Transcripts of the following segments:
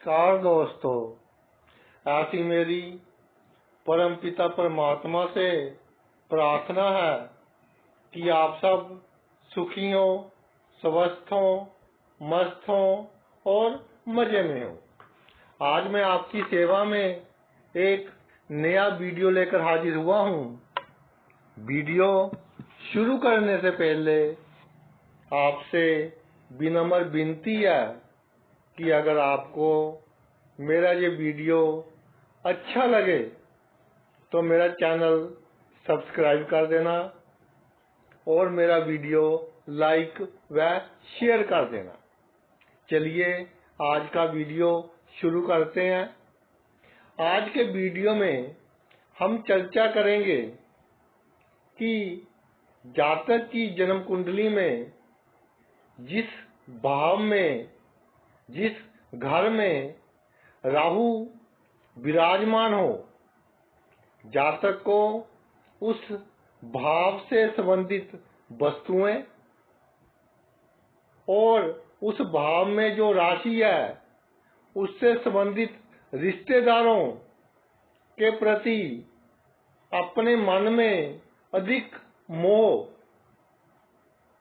नमस्कार दोस्तों, ऐसी मेरी परमपिता परमात्मा से प्रार्थना है कि आप सब सुखी हो, स्वस्थ हो, मस्त हो और मजे में हो। आज मैं आपकी सेवा में एक नया वीडियो लेकर हाजिर हुआ हूँ। वीडियो शुरू करने से पहले आपसे विनम्र विनती है कि अगर आपको मेरा ये वीडियो अच्छा लगे तो मेरा चैनल सब्सक्राइब कर देना और मेरा वीडियो लाइक व शेयर कर देना। चलिए आज का वीडियो शुरू करते हैं। आज के वीडियो में हम चर्चा करेंगे कि जातक की जन्म कुंडली में जिस भाव में, जिस घर में राहु विराजमान हो, जातक को उस भाव से संबंधित वस्तुएं और उस भाव में जो राशि है उससे संबंधित रिश्तेदारों के प्रति अपने मन में अधिक मोह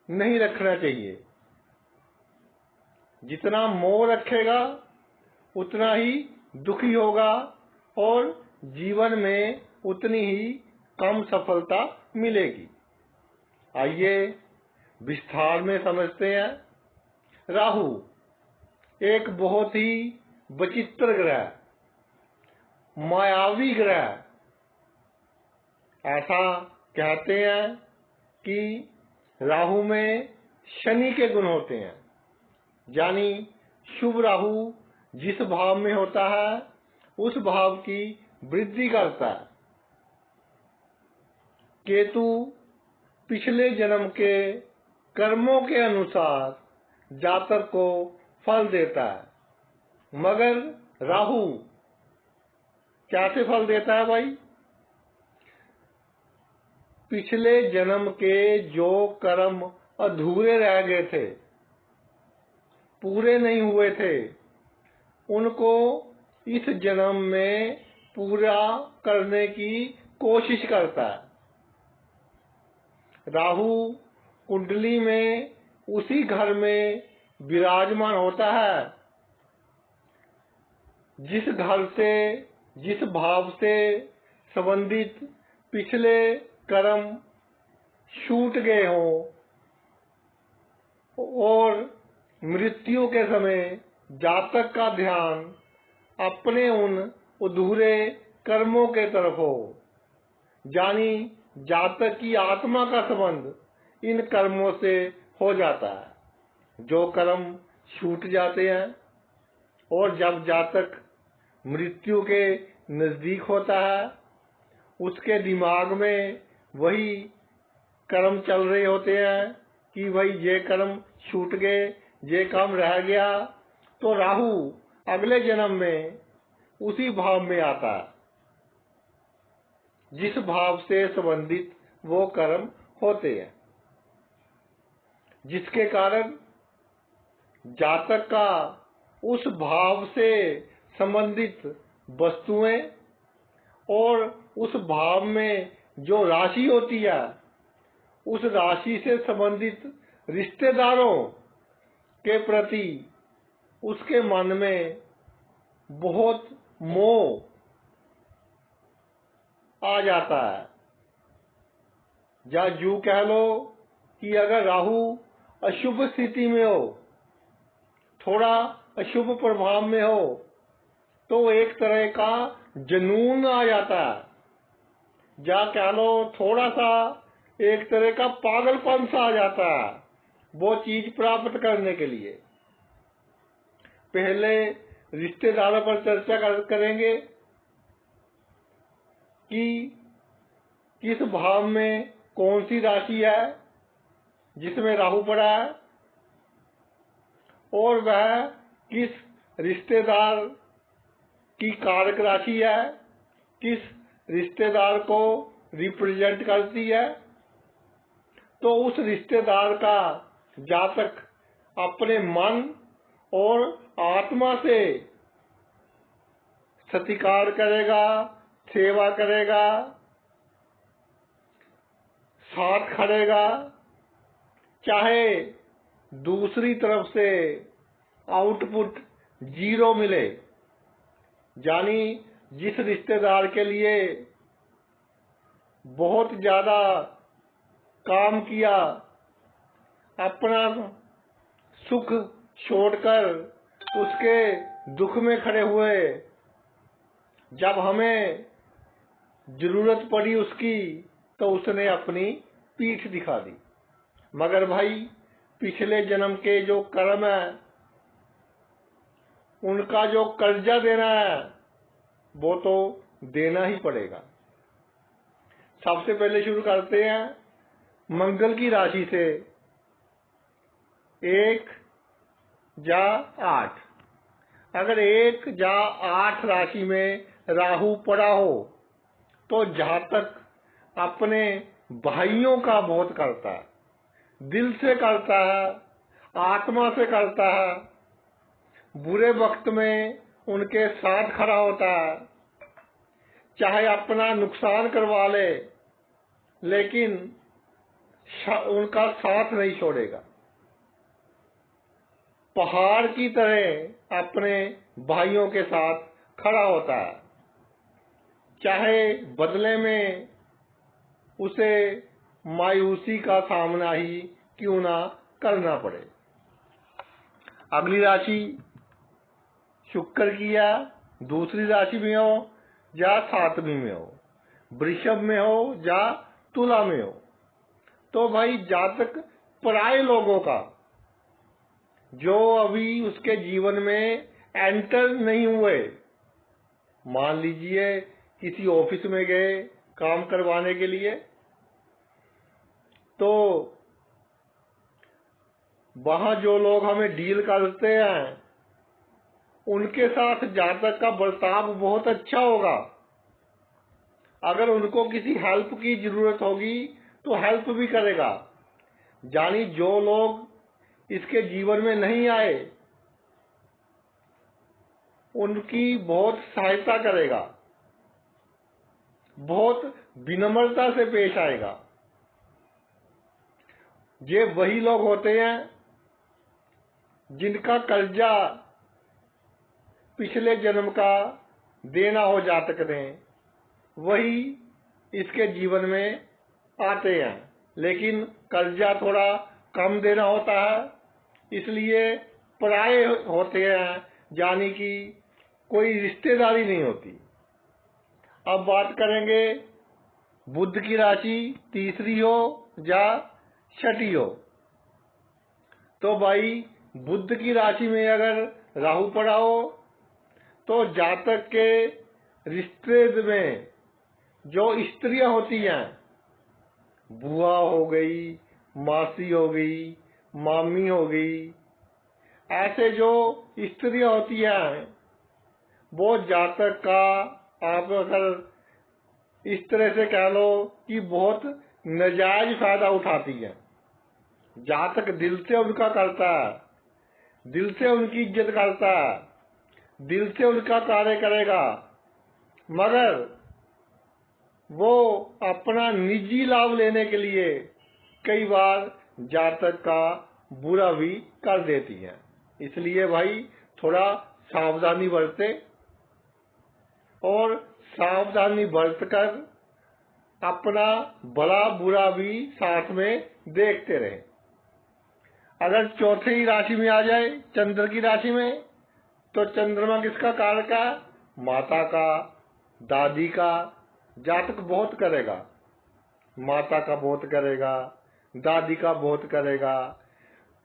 नहीं रखना चाहिए। जितना मोह रखेगा उतना ही दुखी होगा और जीवन में उतनी ही कम सफलता मिलेगी। आइए विस्तार में समझते हैं। राहु एक बहुत ही विचित्र ग्रह, मायावी ग्रह। ऐसा कहते हैं कि राहु में शनि के गुण होते हैं, यानी शुभ राहु जिस भाव में होता है उस भाव की वृद्धि करता है। केतु पिछले जन्म के कर्मों के अनुसार जातक को फल देता है, मगर राहु कैसे फल देता है भाई? पिछले जन्म के जो कर्म अधूरे रह गए थे, पूरे नहीं हुए थे, उनको इस जन्म में पूरा करने की कोशिश करता है। राहु कुंडली में उसी घर में विराजमान होता है जिस घर से, जिस भाव से संबंधित पिछले कर्म छूट गए हों और मृत्यु के समय जातक का ध्यान अपने उन अधूरे कर्मों के तरफ हो, यानी जातक की आत्मा का संबंध इन कर्मों से हो जाता है। जो कर्म छूट जाते हैं और जब जातक मृत्यु के नजदीक होता है उसके दिमाग में वही कर्म चल रहे होते हैं कि भाई ये कर्म छूट गए, ये काम रह गया, तो राहु अगले जन्म में उसी भाव में आता है जिस भाव से संबंधित वो कर्म होते हैं, जिसके कारण जातक का उस भाव से संबंधित वस्तुएं और उस भाव में जो राशि होती है उस राशि से संबंधित रिश्तेदारों के प्रति उसके मन में बहुत मोह आ जाता है। या यूं कह लो कि अगर राहु अशुभ स्थिति में हो, थोड़ा अशुभ प्रभाव में हो, तो एक तरह का जुनून आ जाता है। या कह लो थोड़ा सा एक तरह का पागलपन सा आ जाता है वो चीज प्राप्त करने के लिए। पहले रिश्तेदारों पर चर्चा करेंगे कि किस भाव में कौन सी राशि है जिसमें राहु पड़ा है और वह किस रिश्तेदार की कारक राशि है, किस रिश्तेदार को रिप्रेजेंट करती है। तो उस रिश्तेदार का जातक अपने मन और आत्मा से सत्कार करेगा, सेवा करेगा, साथ खड़ेगा। चाहे दूसरी तरफ से आउटपुट 0 मिले, यानी जिस रिश्तेदार के लिए बहुत ज्यादा काम किया, अपना सुख छोड़कर उसके दुख में खड़े हुए, जब हमें जरूरत पड़ी उसकी तो उसने अपनी पीठ दिखा दी। मगर भाई पिछले जन्म के जो कर्म है, उनका जो कर्जा देना है वो तो देना ही पड़ेगा। सबसे पहले शुरू करते हैं मंगल की राशि से। 1 या 8। अगर 1 या 8 राशि में राहु पड़ा हो तो जातक अपने भाइयों का बहुत करता है, दिल से करता है, आत्मा से करता है। बुरे वक्त में उनके साथ खड़ा होता है, चाहे अपना नुकसान करवा ले, लेकिन उनका साथ नहीं छोड़ेगा। पहाड़ की तरह अपने भाइयों के साथ खड़ा होता है, चाहे बदले में उसे मायूसी का सामना ही क्यों ना करना पड़े। अगली राशि शुक्र की या दूसरी राशि में हो या 7वीं में हो, वृषभ में हो या तुला में हो, तो भाई जातक पराये लोगों का, जो अभी उसके जीवन में एंटर नहीं हुए, मान लीजिए किसी ऑफिस में गए काम करवाने के लिए, तो वहां जो लोग हमें डील करते हैं उनके साथ जातक का बर्ताव बहुत अच्छा होगा। अगर उनको किसी हेल्प की जरूरत होगी तो हेल्प भी करेगा। यानी जो लोग इसके जीवन में नहीं आए उनकी बहुत सहायता करेगा, बहुत विनम्रता से पेश आएगा। ये वही लोग होते हैं जिनका कर्जा पिछले जन्म का देना हो जातक ने, वही इसके जीवन में आते हैं। लेकिन कर्जा थोड़ा कम देना होता है, इसलिए पराये होते हैं, यानी कि कोई रिश्तेदारी नहीं होती। अब बात करेंगे बुध की राशि 3री हो या 6ठी हो। तो भाई बुध की राशि में अगर राहु पड़ा हो तो जातक के रिश्ते में जो स्त्रियां होती हैं, बुआ हो गई, मासी हो गई, मामी हो गई, ऐसे जो स्त्रियां होती हैं वो जातक का, आप अगर इस तरह से कह लो कि बहुत नाजायज फायदा उठाती है। जातक दिल से उनका करता है, दिल से उनकी इज्जत करता है, दिल से उनका कार्य करेगा, मगर वो अपना निजी लाभ लेने के लिए कई बार जातक का बुरा भी कर देती है। इसलिए भाई थोड़ा सावधानी बरते और सावधानी बरतकर अपना भला बुरा भी साथ में देखते रहे। अगर 4थी राशि में आ जाए, चंद्र की राशि में, तो चंद्रमा किसका कारक है? माता का, दादी का। जातक बहुत करेगा, माता का बहुत करेगा, दादी का बहुत करेगा,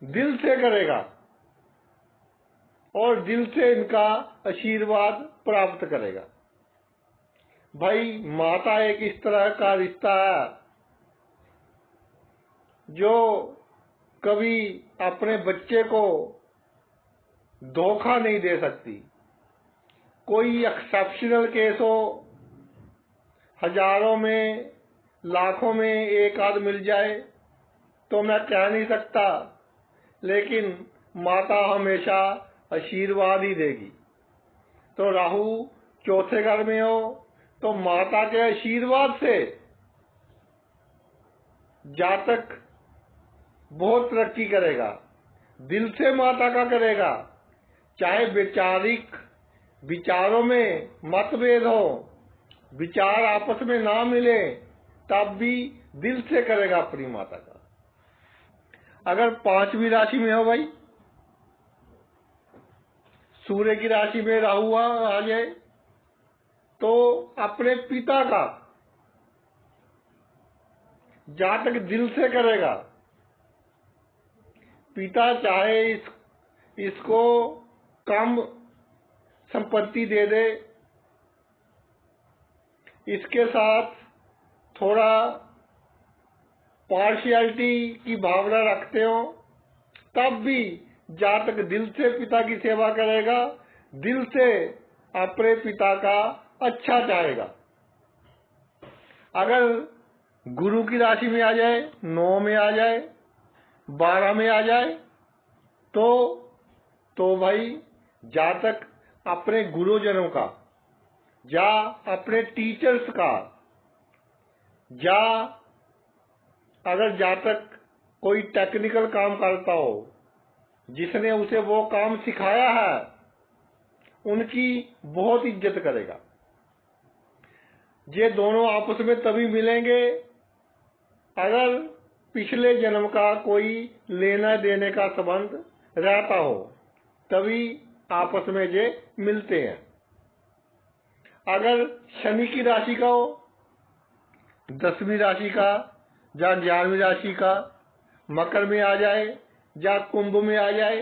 दिल से करेगा और दिल से इनका आशीर्वाद प्राप्त करेगा। भाई माता एक इस तरह का रिश्ता है जो कभी अपने बच्चे को धोखा नहीं दे सकती। कोई एक्सेप्शनल केस हो, हजारों में लाखों में एक आध मिल जाए तो मैं कह नहीं सकता, लेकिन माता हमेशा आशीर्वाद ही देगी। तो राहु चौथे घर में हो तो माता के आशीर्वाद से जातक बहुत तरक्की करेगा, दिल से माता का करेगा। चाहे वैचारिक विचारों में मतभेद हो, विचार आपस में ना मिले, तब भी दिल से करेगा अपनी माता का। अगर 5वीं राशि में हो भाई, सूर्य की राशि में राहु आ जाए, तो अपने पिता का जातक दिल से करेगा। पिता चाहे इसको कम संपत्ति दे दे, इसके साथ थोड़ा पार्शियलिटी की भावना रखते हो, तब भी जातक दिल से पिता की सेवा करेगा, दिल से अपने पिता का अच्छा चाहेगा। अगर गुरु की राशि में आ जाए, 9 में आ जाए, 12 में आ जाए, तो भाई जातक अपने गुरुजनों का या अपने टीचर्स का, या अगर जातक कोई टेक्निकल काम करता हो, जिसने उसे वो काम सिखाया है, उनकी बहुत इज्जत करेगा। ये दोनों आपस में तभी मिलेंगे अगर पिछले जन्म का कोई लेना देने का संबंध रहता हो, तभी आपस में ये मिलते हैं। अगर शनि की राशि का हो, 10वीं राशि का या 11वीं राशि का मकर में आ जाए या कुंभ में आ जाए,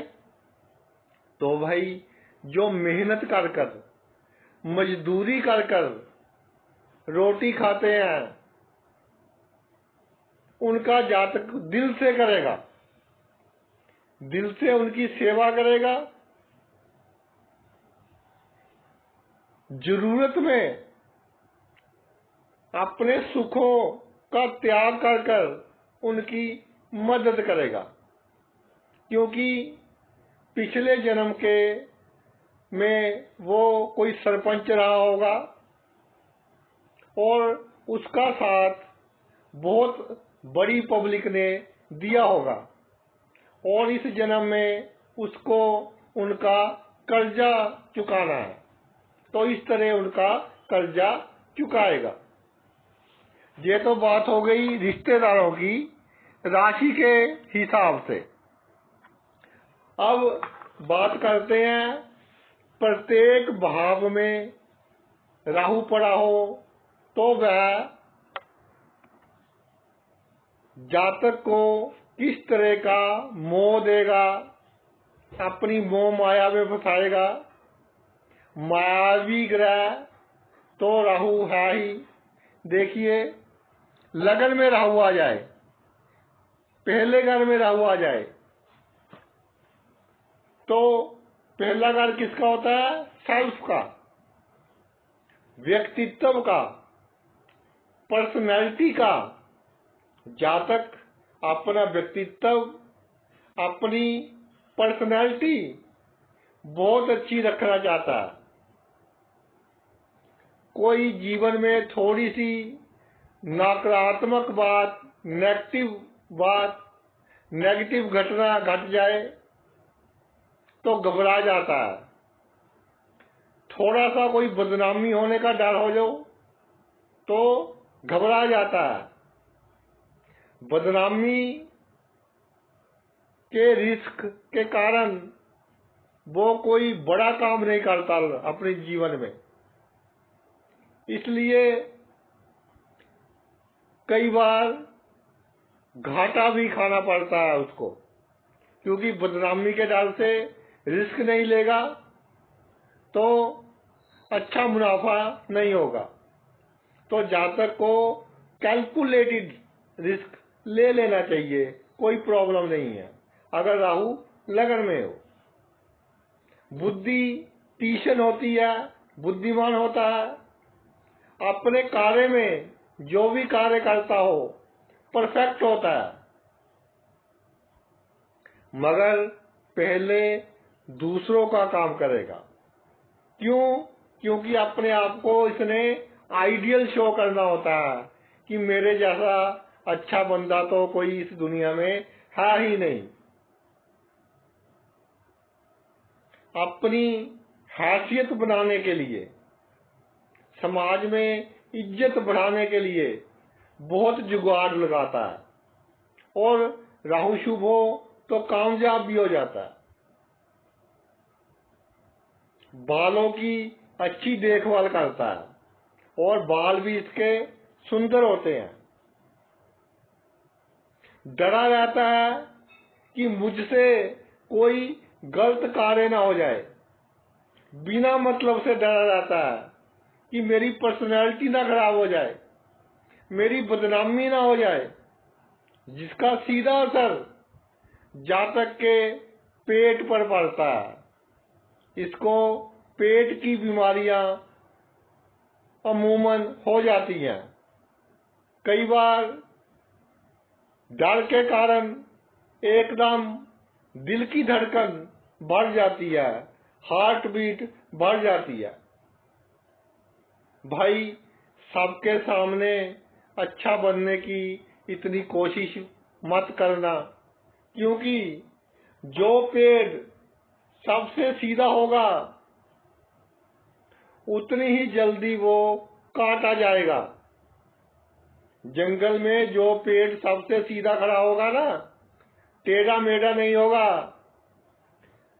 तो भाई जो मेहनत कर कर, मजदूरी कर कर रोटी खाते हैं, उनका जातक दिल से करेगा, दिल से उनकी सेवा करेगा। जरूरत में अपने सुखों का त्याग कर कर उनकी मदद करेगा, क्योंकि पिछले जन्म के में वो कोई सरपंच रहा होगा और उसका साथ बहुत बड़ी पब्लिक ने दिया होगा, और इस जन्म में उसको उनका कर्जा चुकाना है, तो इस तरह उनका कर्जा चुकाएगा। ये तो बात हो गई रिश्तेदारों की राशि के हिसाब से। अब बात करते हैं, प्रत्येक भाव में राहु पड़ा हो तो वह जातक को किस तरह का मोह देगा, अपनी मोह माया में फंसाएगा। मायावी ग्रह तो राहु है ही। देखिए, लगन में राहु आ जाए, पहले घर में राहु आ जाए, तो पहला घर किसका होता है? सेल्फ का, व्यक्तित्व का, पर्सनैलिटी का। जातक अपना व्यक्तित्व, अपनी पर्सनैलिटी बहुत अच्छी रखना चाहता है। कोई जीवन में थोड़ी सी नकारात्मक बात, नेगेटिव घटना घट जाए तो घबरा जाता है। थोड़ा सा कोई बदनामी होने का डर हो जाओ तो घबरा जाता है। बदनामी के रिस्क के कारण वो कोई बड़ा काम नहीं करता अपने जीवन में, इसलिए कई बार घाटा भी खाना पड़ता है उसको, क्योंकि बदनामी के डर से रिस्क नहीं लेगा तो अच्छा मुनाफा नहीं होगा। तो जातक को कैलकुलेटेड रिस्क ले लेना चाहिए, कोई प्रॉब्लम नहीं है अगर राहु लगन में हो। बुद्धि तीक्ष्ण होती है, बुद्धिमान होता है, अपने कार्य में जो भी कार्य करता हो परफेक्ट होता है, मगर पहले दूसरों का काम करेगा। क्यों? क्योंकि अपने आप को इसने आइडियल शो करना होता है कि मेरे जैसा अच्छा बंदा तो कोई इस दुनिया में है ही नहीं। अपनी हैसियत बनाने के लिए, समाज में इज्जत बढ़ाने के लिए बहुत जुगाड़ लगाता है और राहु शुभ हो तो कामयाब भी हो जाता है। बालों की अच्छी देखभाल करता है और बाल भी इसके सुंदर होते हैं। डरा रहता है कि मुझसे कोई गलत कार्य ना हो जाए, बिना मतलब से डरा रहता है कि मेरी पर्सनैलिटी ना खराब हो जाए, मेरी बदनामी ना हो जाए, जिसका सीधा असर जातक के पेट पर पड़ता है। इसको पेट की बीमारियां अमूमन हो जाती हैं। कई बार डर के कारण एकदम दिल की धड़कन बढ़ जाती है, हार्ट बीट बढ़ जाती है। भाई, सबके सामने अच्छा बनने की इतनी कोशिश मत करना, क्योंकि जो पेड़ सबसे सीधा होगा उतनी ही जल्दी वो काटा जाएगा। जंगल में जो पेड़ सबसे सीधा खड़ा होगा ना, टेढ़ा मेढ़ा नहीं होगा,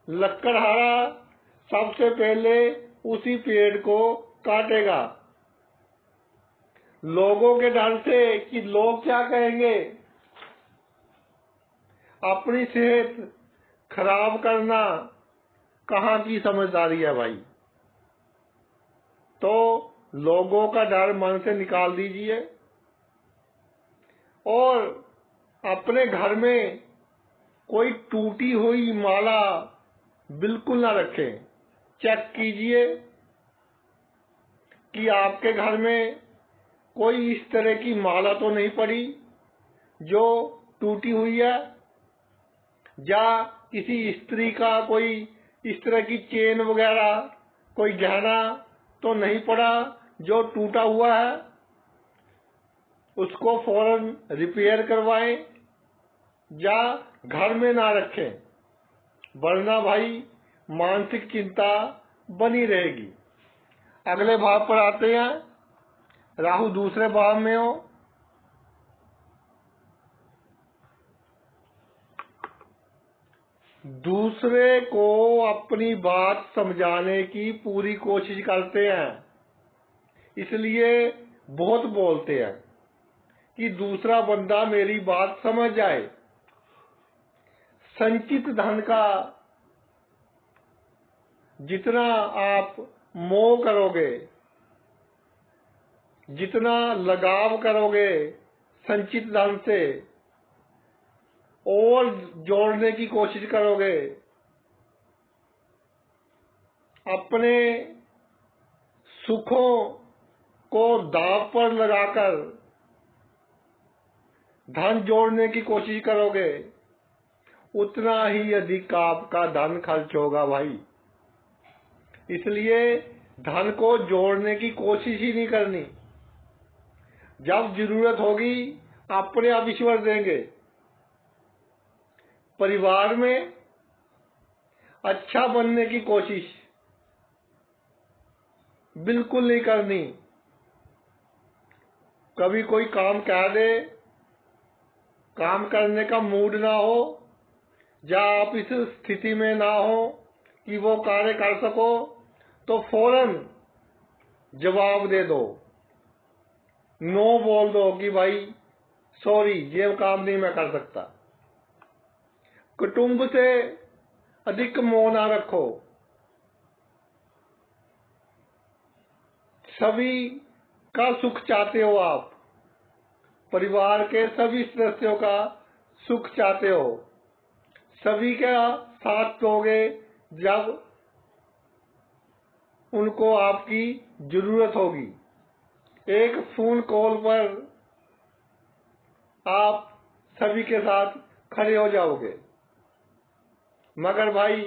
लकड़हारा सबसे पहले उसी पेड़ को काटेगा। लोगों के डर से कि लोग क्या कहेंगे, अपनी सेहत खराब करना कहाँ की समझदारी है भाई। तो लोगों का डर मन से निकाल दीजिए और अपने घर में कोई टूटी हुई माला बिल्कुल ना रखें। चेक कीजिए कि आपके घर में कोई इस तरह की माला तो नहीं पड़ी जो टूटी हुई है, या किसी स्त्री का कोई इस तरह की चेन वगैरह कोई गहना तो नहीं पड़ा जो टूटा हुआ है। उसको फौरन रिपेयर करवाएं या घर में ना रखें, वरना भाई मानसिक चिंता बनी रहेगी। अगले भाव पर आते हैं। राहु दूसरे भाव में हो, दूसरे को अपनी बात समझाने की पूरी कोशिश करते हैं, इसलिए बहुत बोलते हैं कि दूसरा बंदा मेरी बात समझ जाए। संचित धन का जितना आप मोह करोगे, जितना लगाव करोगे संचित धन से और जोड़ने की कोशिश करोगे, अपने सुखों को दांव पर लगाकर धन जोड़ने की कोशिश करोगे, उतना ही अधिक आपका धन खर्च होगा भाई। इसलिए धन को जोड़ने की कोशिश ही नहीं करनी। जब जरूरत होगी अपने आप ईश्वर देंगे। परिवार में अच्छा बनने की कोशिश बिल्कुल नहीं करनी। कभी कोई काम कह दे, काम करने का मूड ना हो, या आप इस स्थिति में ना हो कि वो कार्य कर सको, तो फौरन जवाब दे दो, नो बोल दो कि भाई सॉरी, ये काम नहीं मैं कर सकता। कुटुंब से अधिक मोह ना रखो। सभी का सुख चाहते हो आप, परिवार के सभी सदस्यों का सुख चाहते हो, सभी का साथ दोगे जब उनको आपकी जरूरत होगी। एक फोन कॉल पर आप सभी के साथ खड़े हो जाओगे। मगर भाई,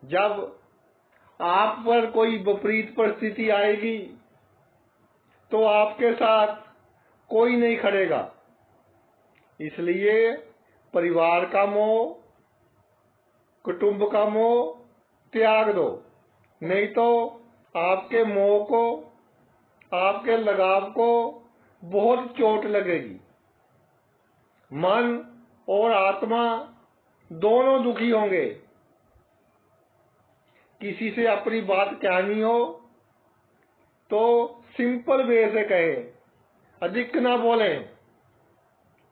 जब आप पर कोई विपरीत परिस्थिति आएगी तो आपके साथ कोई नहीं खड़ेगा। इसलिए परिवार का मोह, कुटुंब का मोह त्याग दो, नहीं तो आपके मोह को, आपके लगाव को बहुत चोट लगेगी। मन और आत्मा दोनों दुखी होंगे। किसी से अपनी बात कहनी हो तो सिंपल वे से कहें, अधिक ना बोलें।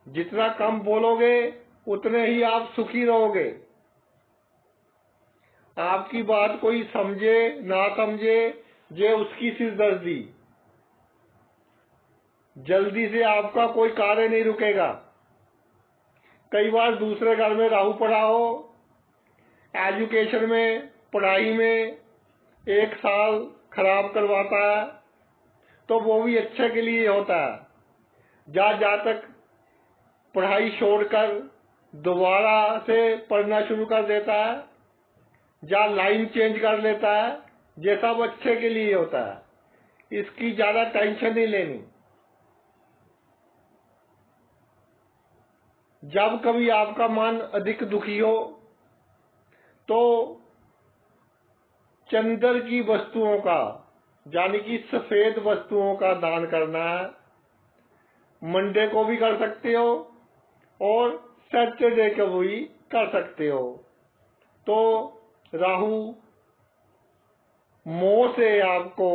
जितना कम बोलोगे उतने ही आप सुखी रहोगे। आपकी बात कोई समझे ना समझे, ये उसकी सिरदर्दी। जल्दी से आपका कोई कार्य नहीं रुकेगा। कई बार दूसरे घर में राहु पड़ा हो, एजुकेशन में, पढ़ाई में 1 साल खराब करवाता है, तो वो भी अच्छे के लिए होता है। जा तक पढ़ाई छोड़कर दोबारा से पढ़ना शुरू कर देता है, जा लाइन चेंज कर लेता है, ये सब अच्छे के लिए होता है। इसकी ज्यादा टेंशन नहीं लेनी। जब कभी आपका मन अधिक दुखी हो तो चंदन की वस्तुओं का, यानी कि सफेद वस्तुओं का दान करना है। मंडे को भी कर सकते हो और सैटरडे को भी कर सकते हो। तो राहु मोह से आपको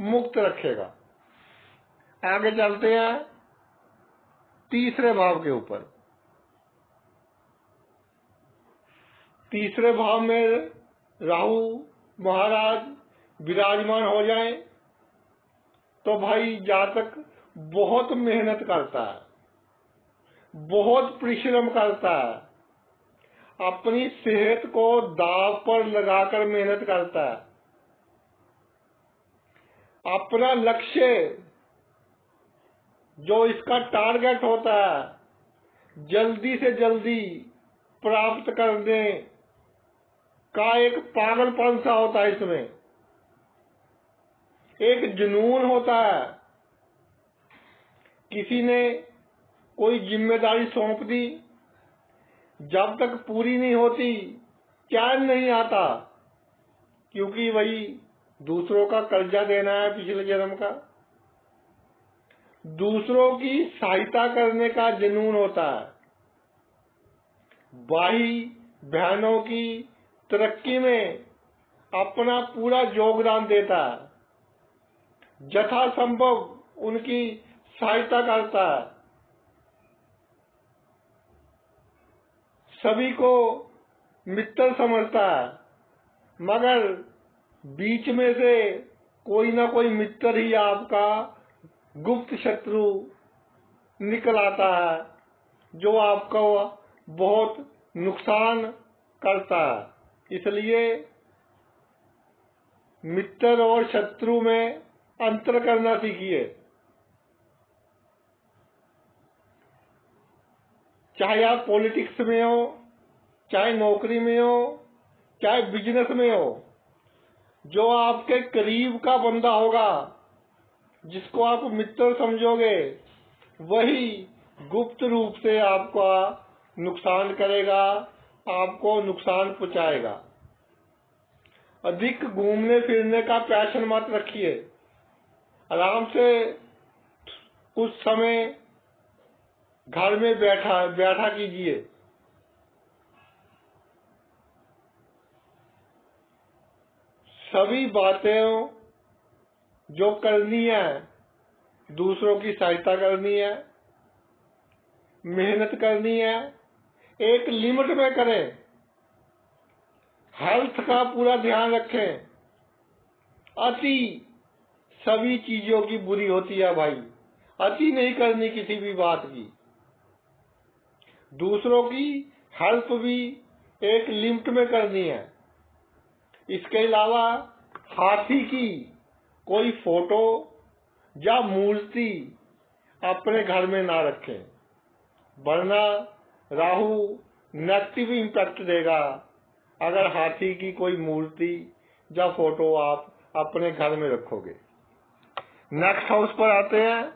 मुक्त रखेगा। आगे चलते हैं तीसरे भाव के ऊपर। तीसरे भाव में राहु महाराज विराजमान हो जाए तो भाई जातक बहुत मेहनत करता है, बहुत परिश्रम करता है, अपनी सेहत को दांव पर लगाकर मेहनत करता है। अपना लक्ष्य, जो इसका टारगेट होता है, जल्दी से जल्दी प्राप्त करने का एक पागलपन सा होता है। इसमें एक जुनून होता है। किसी ने कोई जिम्मेदारी सौंप दी, जब तक पूरी नहीं होती चैन नहीं आता, क्योंकि वही दूसरों का कर्जा देना है पिछले जन्म का। दूसरों की सहायता करने का जुनून होता है। भाई बहनों की तरक्की में अपना पूरा योगदान देता है, यथासंभव उनकी सहायता करता है, सभी को मित्र समझता है। मगर बीच में से कोई ना कोई मित्र ही आपका गुप्त शत्रु निकल आता है, जो आपको बहुत नुकसान करता है। इसलिए मित्र और शत्रु में अंतर करना सीखिए। चाहे आप पॉलिटिक्स में हो, चाहे नौकरी में हो, चाहे बिजनेस में हो, जो आपके करीब का बंदा होगा, जिसको आप मित्र समझोगे, वही गुप्त रूप से आपका नुकसान करेगा, आपको नुकसान पहुंचाएगा। अधिक घूमने फिरने का पैशन मत रखिए। आराम से कुछ समय घर में बैठा कीजिए। सभी बातें जो करनी है, दूसरों की सहायता करनी है, मेहनत करनी है, एक लिमिट में करें। हेल्थ का पूरा ध्यान रखें। अति सभी चीजों की बुरी होती है भाई। अति नहीं करनी किसी भी बात की। दूसरों की हेल्प भी एक लिमिट में करनी है। इसके अलावा हाथी की कोई फोटो या मूर्ति अपने घर में ना रखें, वरना राहु नेगेटिव इम्पैक्ट देगा। अगर हाथी की कोई मूर्ति या फोटो आप अपने घर में रखोगे। नेक्स्ट हाउस पर आते हैं,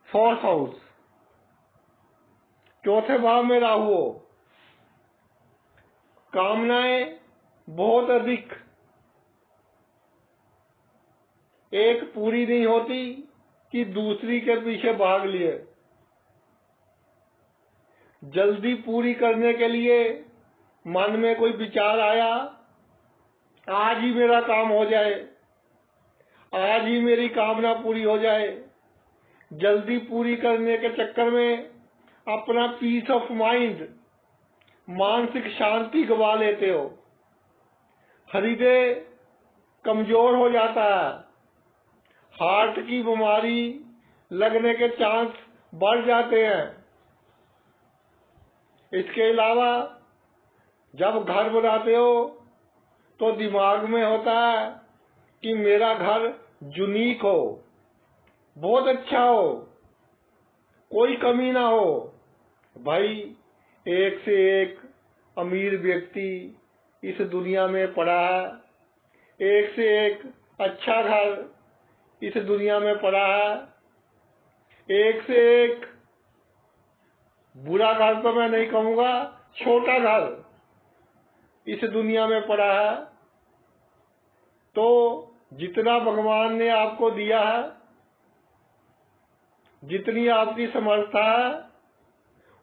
फोर्थ हाउस। चौथे भाव में राहु हो, कामनाएं बहुत अधिक, एक पूरी नहीं होती कि दूसरी के पीछे भाग लिए। जल्दी पूरी करने के लिए मन में कोई विचार आया, आज ही मेरा काम हो जाए, आज ही मेरी कामना पूरी हो जाए। जल्दी पूरी करने के चक्कर में अपना पीस ऑफ माइंड, मानसिक शांति गवा लेते हो। हृदय कमजोर हो जाता है, हार्ट की बीमारी लगने के चांस बढ़ जाते हैं। इसके अलावा जब घर बनाते हो तो दिमाग में होता है कि मेरा घर यूनिक हो, बहुत अच्छा हो, कोई कमी ना हो। भाई एक से एक अमीर व्यक्ति इस दुनिया में पड़ा है, एक से एक अच्छा घर इस दुनिया में पड़ा है, एक से एक बुरा घर तो मैं नहीं कहूँगा, छोटा घर इस दुनिया में पड़ा है। तो जितना भगवान ने आपको दिया है, जितनी आपकी समर्था है,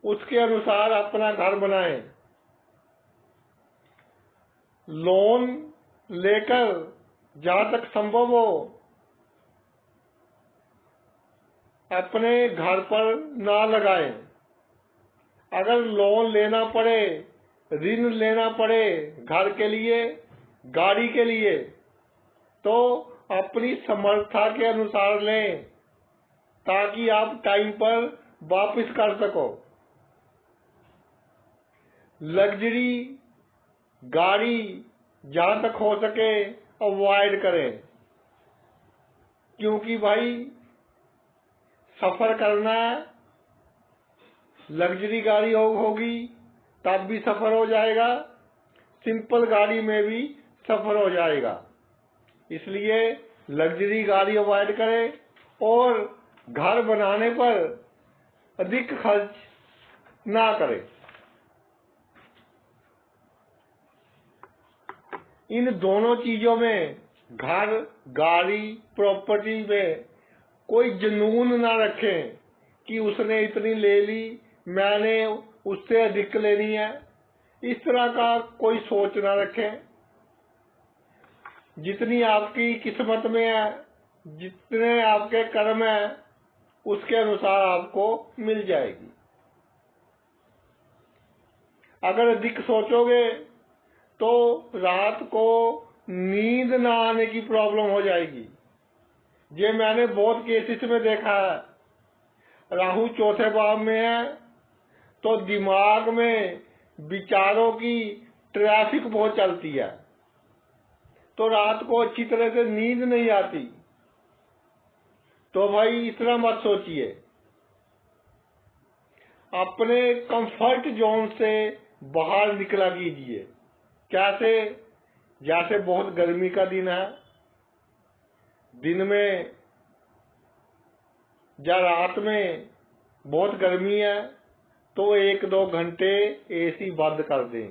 उसके अनुसार अपना घर बनाएं। लोन लेकर जहां तक संभव हो अपने घर पर ना लगाएं। अगर लोन लेना पड़े, ऋण लेना पड़े घर के लिए, गाड़ी के लिए, तो अपनी समर्था के अनुसार लें ताकि आप टाइम पर वापस कर सको। लग्जरी गाड़ी जहां तक हो सके अवॉइड करें, क्योंकि भाई सफर करना है, लग्जरी गाड़ी होगी तब भी सफर हो जाएगा, सिंपल गाड़ी में भी सफर हो जाएगा। इसलिए लग्जरी गाड़ी अवॉइड करें और घर बनाने पर अधिक खर्च ना करें। इन दोनों चीजों में, घर, गाड़ी, प्रॉपर्टी में कोई जुनून ना रखें कि उसने इतनी ले ली, मैंने उससे अधिक लेनी है। इस तरह का कोई सोच ना रखें। जितनी आपकी किस्मत में है, जितने आपके कर्म है, उसके अनुसार आपको मिल जाएगी। अगर अधिक सोचोगे तो रात को नींद ना आने की प्रॉब्लम हो जाएगी। ये मैंने बहुत केसेस में देखा है। राहु चौथे भाव में है तो दिमाग में विचारों की ट्रैफिक बहुत चलती है, तो रात को अच्छी तरह से नींद नहीं आती। तो भाई इतना मत सोचिए, अपने कंफर्ट जोन से बाहर निकला कीजिए। कैसे? जैसे बहुत गर्मी का दिन है, दिन में या रात में बहुत गर्मी है तो 1-2 घंटे एसी बंद कर दें।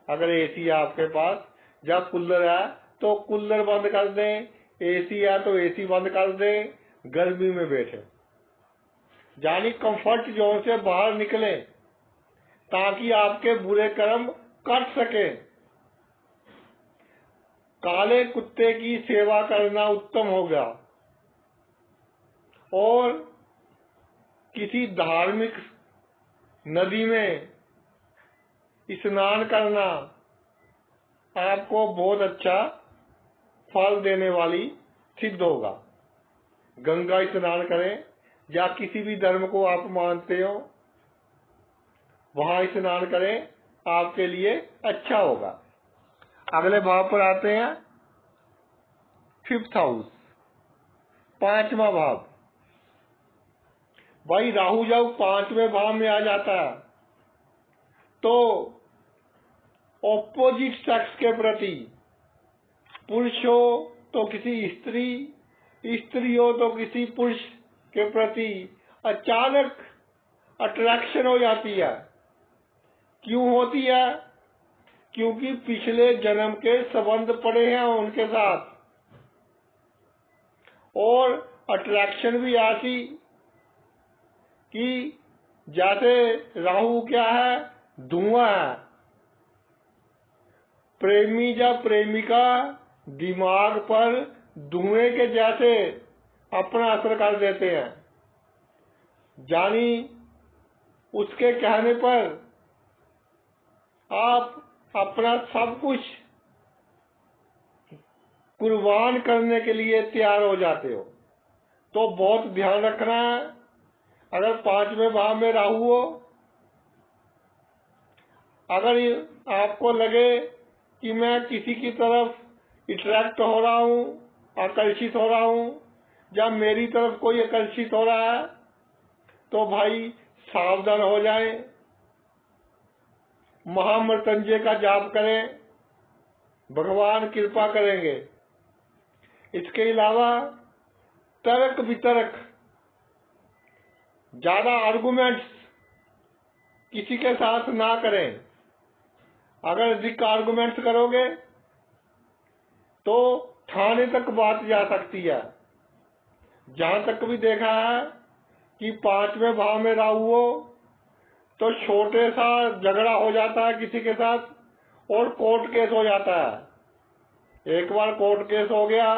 अगर एसी है आपके पास या कूलर है तो कूलर बंद कर दें, एसी है तो एसी बंद कर दें, गर्मी में बैठे, यानी कंफर्ट जोन से बाहर निकले ताकि आपके बुरे कर्म कट सके। काले कुत्ते की सेवा करना उत्तम होगा और किसी धार्मिक नदी में स्नान करना आपको बहुत अच्छा फल देने वाली सिद्ध होगा। गंगा स्नान करें या किसी भी धर्म को आप मानते हो वहां स्नान करें, आपके लिए अच्छा होगा। अगले भाव पर आते हैं, फिफ्थ हाउस, 5वां भाव। भाई राहु जब 5वें भाव में आ जाता है तो ऑपोजिट सेक्स के प्रति पुरुष हो तो किसी स्त्री, स्त्री हो तो किसी पुरुष के प्रति अचानक अट्रैक्शन हो जाती है। क्यों होती है? क्योंकि पिछले जन्म के संबंध पड़े हैं उनके साथ, और अट्रैक्शन भी ऐसी कि जैसे राहु क्या है, धुआं है। प्रेमी या प्रेमिका दिमाग पर धुएं के जैसे अपना असर कर देते हैं। जानी उसके कहने पर आप अपना सब कुछ कुर्बान करने के लिए तैयार हो जाते हो। तो बहुत ध्यान रखना है। अगर 5वें भाव में राहु हो, अगर आपको लगे कि मैं किसी की तरफ अट्रैक्ट हो रहा हूँ, आकर्षित हो रहा हूँ, या मेरी तरफ कोई आकर्षित हो रहा है, तो भाई सावधान हो जाएं। महामृत्युंजय का जाप करें, भगवान कृपा करेंगे। इसके अलावा तर्क वितर्क, ज्यादा आर्गुमेंट्स किसी के साथ ना करें। अगर अधिक आर्गुमेंट्स करोगे तो थाने तक बात जा सकती है। जहां तक भी देखा है कि 5वें भाव में राहु हो तो छोटे सा झगड़ा हो जाता है किसी के साथ और कोर्ट केस हो जाता है। एक बार कोर्ट केस हो गया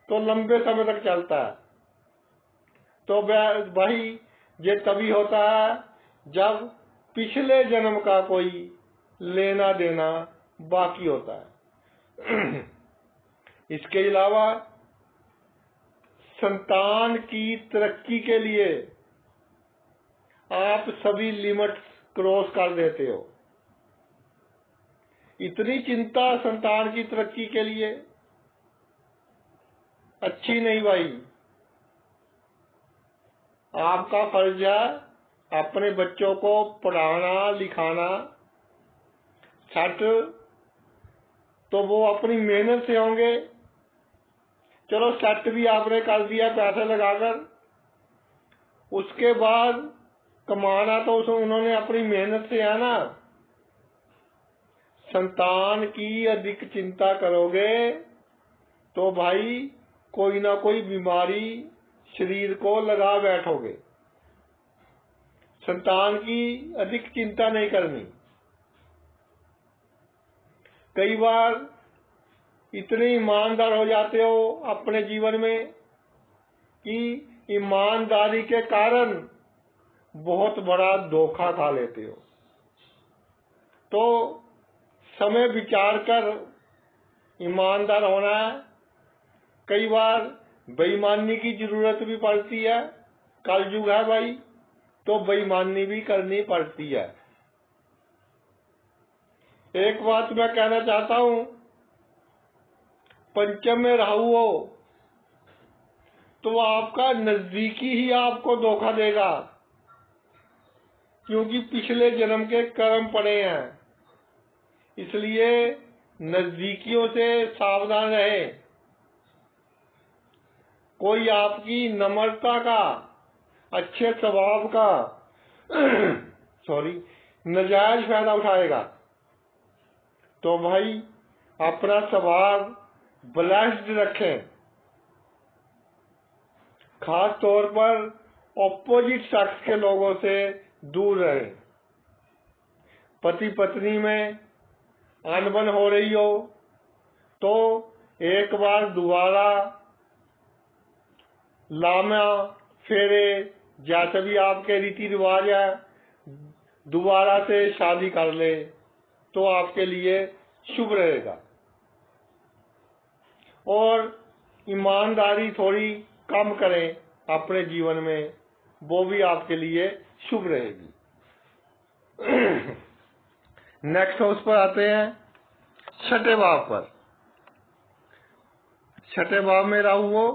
तो लंबे समय तक चलता है। तो भाई ये तभी होता है जब पिछले जन्म का कोई लेना देना बाकी होता है। इसके अलावा संतान की तरक्की के लिए आप सभी लिमिट्स क्रॉस कर देते हो। इतनी चिंता संतान की तरक्की के लिए अच्छी नहीं भाई। आपका फर्ज है अपने बच्चों को पढ़ाना लिखाना। सेट तो वो अपनी मेहनत से होंगे। चलो सेट भी आपने कर दिया पैसे लगाकर, उसके बाद कमाना तो उन्होंने अपनी मेहनत से है ना। संतान की अधिक चिंता करोगे तो भाई कोई ना कोई बीमारी शरीर को लगा बैठोगे। संतान की अधिक चिंता नहीं करनी। कई बार इतने ईमानदार हो जाते हो अपने जीवन में कि ईमानदारी के कारण बहुत बड़ा धोखा खा लेते हो। तो समय विचार कर ईमानदार होना है। कई बार बेईमानी की जरूरत भी पड़ती है। कलयुग है भाई, तो बेईमानी भी करनी पड़ती है। एक बात मैं कहना चाहता हूं, पंचम में राहु हो तो आपका नजदीकी ही आपको धोखा देगा, क्योंकि पिछले जन्म के कर्म पड़े हैं। इसलिए नजदीकियों से सावधान रहे। कोई आपकी नम्रता का, अच्छे स्वभाव का नाजायज फायदा उठाएगा। तो भाई अपना स्वभाव ब्लेस्ड रखें। खास तौर पर ऑपोजिट सेक्स के लोगों से दूर रहें। पति पत्नी में अनबन हो रही हो तो एक बार दोबारा लामा फेरे, जैसे भी आपके रीति रिवाज है, दोबारा से शादी कर ले तो आपके लिए शुभ रहेगा। और ईमानदारी थोड़ी कम करें अपने जीवन में, वो भी आपके लिए शुभ रहेगी। नेक्स्ट हाउस पर आते हैं, छठे भाव पर। छठे भाव में राहु हो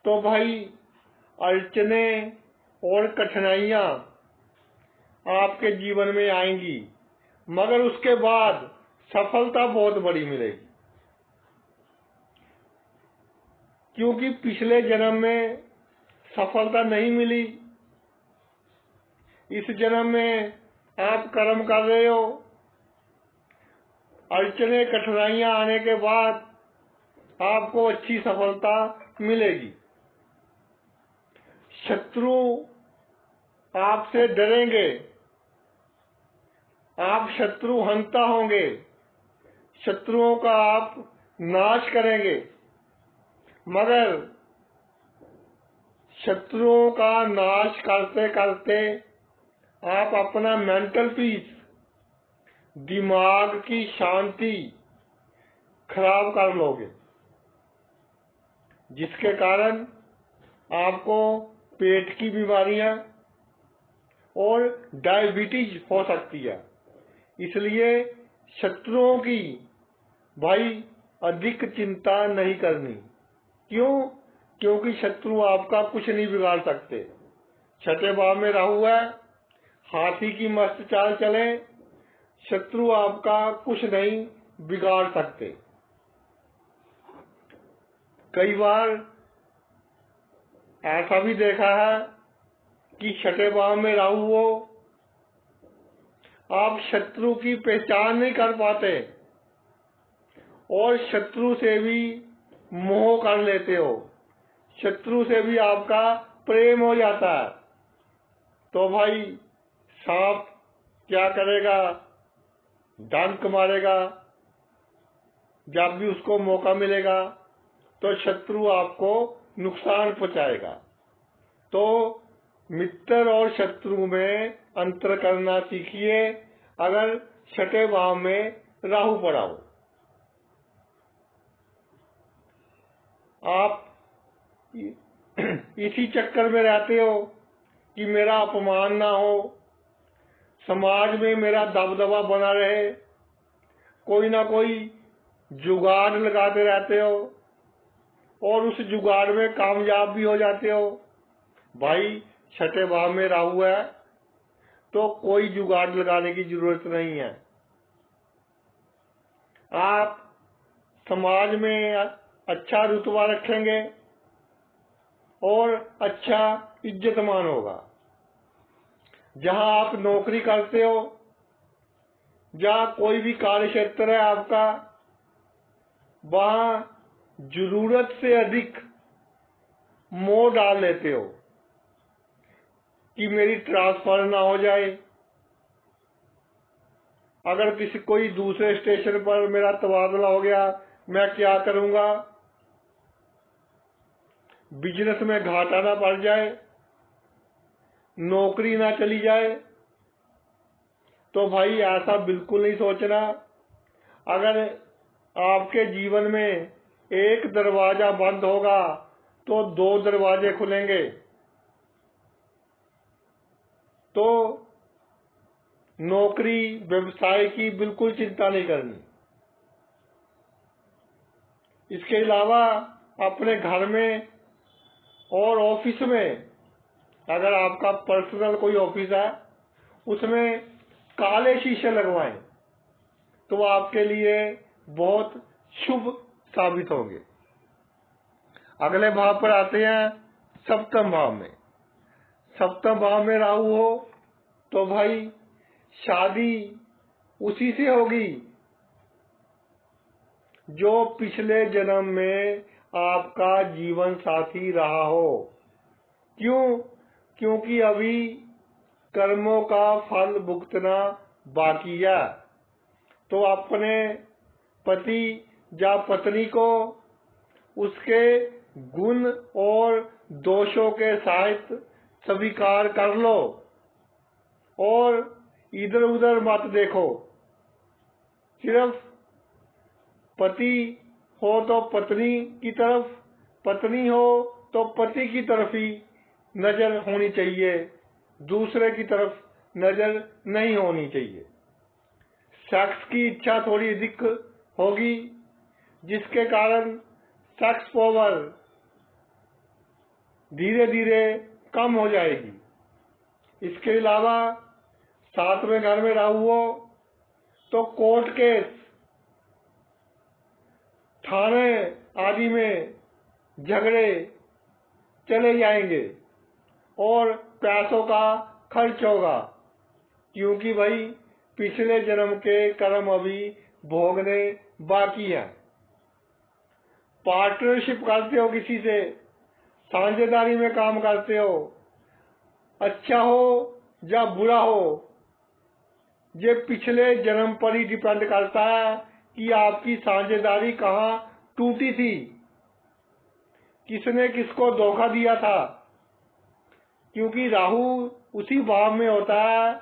तो भाई अड़चने और कठिनाइयां आपके जीवन में आएंगी, मगर उसके बाद सफलता बहुत बड़ी मिलेगी। क्योंकि पिछले जन्म में सफलता नहीं मिली, इस जन्म में आप कर्म कर रहे हो, अड़चने कठिनाइयां आने के बाद आपको अच्छी सफलता मिलेगी। शत्रु आपसे डरेंगे, आप शत्रु हंता होंगे, शत्रुओं का आप नाश करेंगे, मगर शत्रुओं का नाश करते करते आप अपना मेंटल पीस, दिमाग की शांति खराब कर लोगे, जिसके कारण आपको पेट की बीमारियां और डायबिटीज हो सकती है। इसलिए शत्रुओं की भाई अधिक चिंता नहीं करनी। क्यों? क्योंकि शत्रु आपका कुछ नहीं बिगाड़ सकते। छठे भाव में राहु है, हाथी की मस्त चाल चले, शत्रु आपका कुछ नहीं बिगाड़ सकते। कई बार ऐसा भी देखा है कि छठे भाव में राहु हो, आप शत्रु की पहचान नहीं कर पाते और शत्रु से भी मोह कर लेते हो, शत्रु से भी आपका प्रेम हो जाता है। तो भाई सांप क्या करेगा? डंक मारेगा, जब भी उसको मौका मिलेगा तो शत्रु आपको नुकसान पहुंचाएगा। तो मित्र और शत्रु में अंतर करना सीखिए अगर छठे भाव में राहु पड़ा हो। आप इसी चक्कर में रहते हो कि मेरा अपमान ना हो, समाज में मेरा दबदबा बना रहे, कोई ना कोई जुगाड़ लगाते रहते हो और उस जुगाड़ में कामयाब भी हो जाते हो। भाई छठे भाव में राहु है तो कोई जुगाड़ लगाने की जरूरत नहीं है। आप समाज में अच्छा रुतबा रखेंगे और अच्छा इज्जतमान होगा। जहां आप नौकरी करते हो, जहां कोई भी कार्य क्षेत्र है आपका, वहां जरूरत से अधिक मोह डाल लेते हो कि मेरी ट्रांसफर ना हो जाए, अगर किसी कोई दूसरे स्टेशन पर मेरा तबादला हो गया मैं क्या करूंगा, बिजनेस में घाटा ना पड़ जाए, नौकरी ना चली जाए। तो भाई ऐसा बिल्कुल नहीं सोचना। अगर आपके जीवन में एक दरवाजा बंद होगा तो दो दरवाजे खुलेंगे। तो नौकरी व्यवसाय की बिल्कुल चिंता नहीं करनी। इसके अलावा अपने घर में और ऑफिस में, अगर आपका पर्सनल कोई ऑफिस है, उसमें काले शीशे लगवाएं तो आपके लिए बहुत शुभ साबित होंगे। अगले भाव पर आते हैं सप्तम भाव में। सप्तम भाव में राहु हो तो भाई शादी उसी से होगी जो पिछले जन्म में आपका जीवन साथी रहा हो। क्यों? क्योंकि अभी कर्मों का फल भुगतना बाकी है। तो अपने पति या पत्नी को उसके गुण और दोषों के साथ स्वीकार कर लो और इधर उधर मत देखो। सिर्फ पति हो तो पत्नी की तरफ, पत्नी हो तो पति की तरफ ही नजर होनी चाहिए, दूसरे की तरफ नजर नहीं होनी चाहिए। सेक्स की इच्छा थोड़ी अधिक होगी, जिसके कारण सेक्स पावर धीरे धीरे कम हो जाएगी। इसके अलावा सातवें घर में राहु हो तो कोर्ट केस, थाने आदि में झगड़े चले जाएंगे और पैसों का खर्च होगा, क्योंकि भाई पिछले जन्म के कर्म अभी भोगने बाकी हैं। पार्टनरशिप करते हो किसी से, साझेदारी में काम करते हो, अच्छा हो या बुरा हो, ये पिछले जन्म पर ही डिपेंड करता है कि आपकी साझेदारी कहाँ टूटी थी, किसने किसको धोखा दिया था। क्योंकि राहु उसी भाव में होता है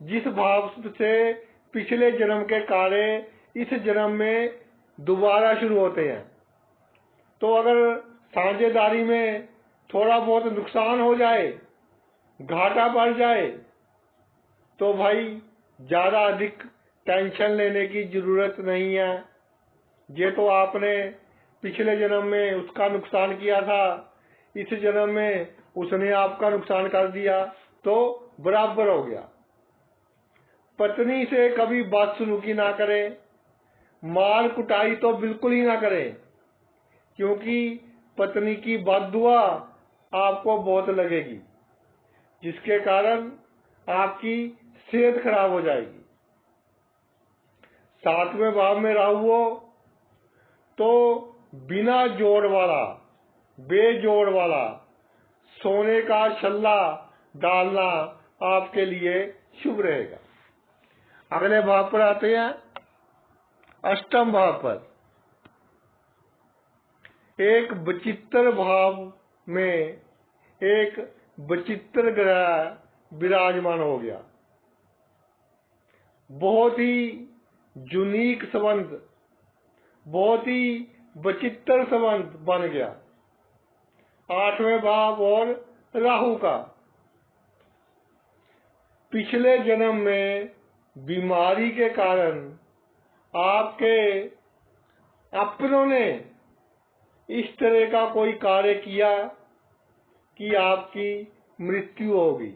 जिस भाव से पिछले जन्म के कार्य इस जन्म में दोबारा शुरू होते हैं। तो अगर साझेदारी में थोड़ा बहुत नुकसान हो जाए, घाटा बढ़ जाए, तो भाई ज्यादा अधिक टेंशन लेने की जरूरत नहीं है। ये तो आपने पिछले जन्म में उसका नुकसान किया था, इस जन्म में उसने आपका नुकसान कर दिया, तो बराबर हो गया। पत्नी से कभी बदसलूकी ना करें, मार कुटाई तो बिल्कुल ही ना करें, क्योंकि पत्नी की बददुआ आपको बहुत लगेगी, जिसके कारण आपकी सेहत खराब हो जाएगी। 7वें भाव में राहु हो तो बिना जोड़ वाला, बेजोड़ वाला सोने का छल्ला डालना आपके लिए शुभ रहेगा। अगले भाव पर आते हैं, अष्टम भाव पर। एक विचित्र भाव में एक विचित्र ग्रह विराजमान हो गया। बहुत ही यूनिक संबंध, बहुत ही विचित्र संबंध बन गया 8वें भाव और राहु का। पिछले जन्म में बीमारी के कारण आपके अपनों ने इस तरह का कोई कार्य किया कि आपकी मृत्यु होगी,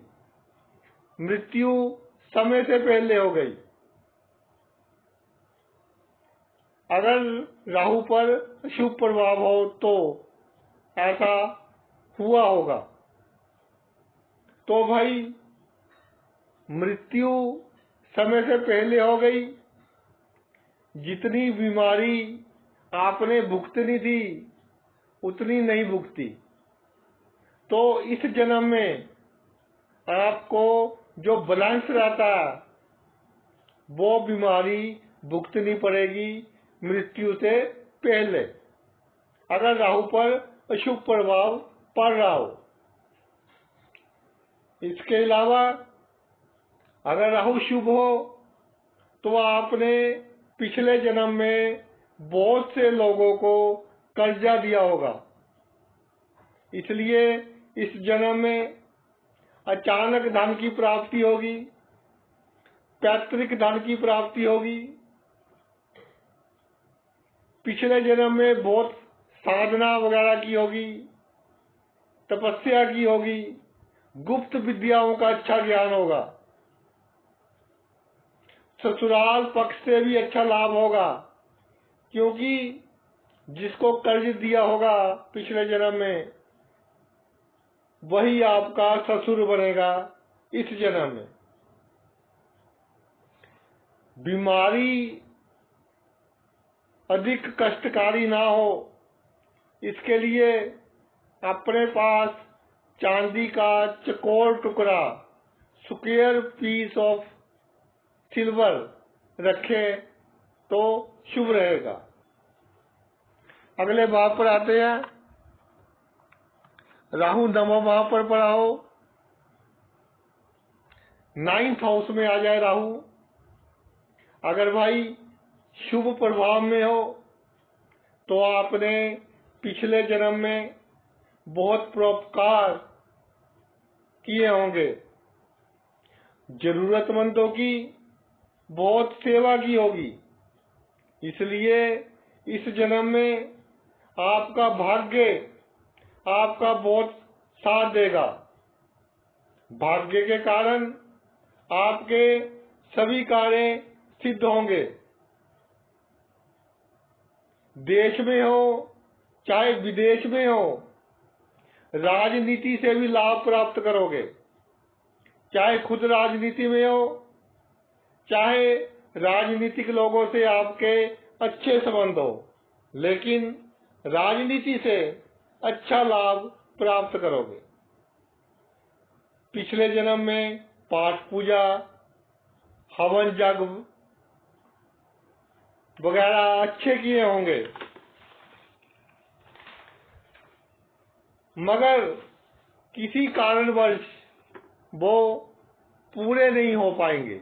मृत्यु समय से पहले हो गई। अगर राहु पर शुभ प्रभाव हो तो ऐसा हुआ होगा। तो भाई मृत्यु समय से पहले हो गई, जितनी बीमारी आपने भुगतनी थी उतनी नहीं भुगती, तो इस जन्म में आपको जो बैलेंस रहता है वो बीमारी भुगतनी पड़ेगी मृत्यु से पहले, अगर राहु पर अशुभ प्रभाव पड़ रहा हो। इसके अलावा अगर राहु शुभ हो तो आपने पिछले जन्म में बहुत से लोगों को कर्जा दिया होगा, इसलिए इस जन्म में अचानक धन की प्राप्ति होगी, पैतृक धन की प्राप्ति होगी। पिछले जन्म में बहुत साधना वगैरह की होगी, तपस्या की होगी, गुप्त विद्याओं का अच्छा ज्ञान होगा, ससुराल पक्ष से भी अच्छा लाभ होगा, क्योंकि जिसको कर्ज दिया होगा पिछले जन्म में वही आपका ससुर बनेगा इस जन्म में। बीमारी अधिक कष्टकारी ना हो, इसके लिए अपने पास चांदी का चकोर टुकड़ा, स्क्वायर पीस ऑफ सिल्वर रखे तो शुभ रहेगा। अगले भाव पर आते हैं, राहु 9वें भाव पर पड़ा हो, 9th हाउस में आ जाए राहु, अगर भाई शुभ प्रभाव में हो तो आपने पिछले जन्म में बहुत परोपकार किए होंगे, जरूरतमंदों की बहुत सेवा की होगी, इसलिए इस जन्म में आपका भाग्य आपका बहुत साथ देगा। भाग्य के कारण आपके सभी कार्य सिद्ध होंगे। देश में हो चाहे विदेश में हो, राजनीति से भी लाभ प्राप्त करोगे। चाहे खुद राजनीति में हो, चाहे राजनीतिक लोगों से आपके अच्छे संबंध हो, लेकिन राजनीति से अच्छा लाभ प्राप्त करोगे। पिछले जन्म में पाठ पूजा, हवन यज्ञ वगैरह अच्छे किए होंगे, मगर किसी कारणवश वो पूरे नहीं हो पाएंगे।